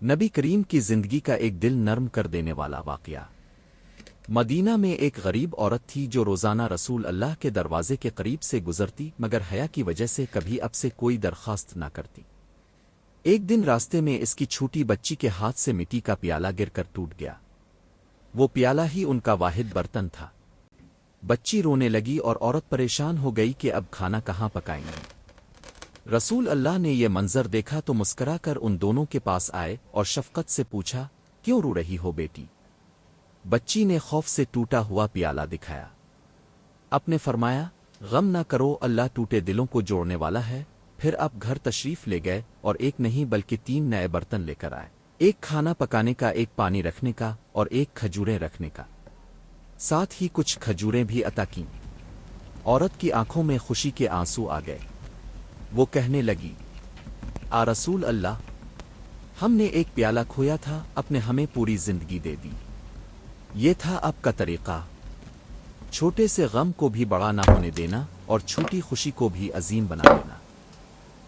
نبی کریم کی زندگی کا ایک دل نرم کر دینے والا واقعہ۔ مدینہ میں ایک غریب عورت تھی جو روزانہ رسول اللہ کے دروازے کے قریب سے گزرتی مگر حیا کی وجہ سے کبھی اب سے کوئی درخواست نہ کرتی۔ ایک دن راستے میں اس کی چھوٹی بچی کے ہاتھ سے مٹی کا پیالہ گر کر ٹوٹ گیا۔ وہ پیالہ ہی ان کا واحد برتن تھا۔ بچی رونے لگی اور عورت پریشان ہو گئی کہ اب کھانا کہاں پکائیں گے۔ رسول اللہ نے یہ منظر دیکھا تو مسکرا کر ان دونوں کے پاس آئے اور شفقت سے پوچھا، کیوں رو رہی ہو بیٹی؟ بچی نے خوف سے ٹوٹا ہوا پیالہ دکھایا۔ آپ نے فرمایا، غم نہ کرو، اللہ ٹوٹے دلوں کو جوڑنے والا ہے۔ پھر آپ گھر تشریف لے گئے اور ایک نہیں بلکہ 3 نئے برتن لے کر آئے، ایک کھانا پکانے کا، ایک پانی رکھنے کا اور ایک کھجوریں رکھنے کا، ساتھ ہی کچھ کھجوریں بھی عطا کیں۔ عورت کی آنکھوں میں خوشی کے آنسو آ گئے۔ وہ کہنے لگی، رسول اللہ، ہم نے ایک پیالہ کھویا تھا، آپ نے ہمیں پوری زندگی دے دی۔ یہ تھا آپ کا طریقہ، چھوٹے سے غم کو بھی بڑا نہ ہونے دینا اور چھوٹی خوشی کو بھی عظیم بنا دینا۔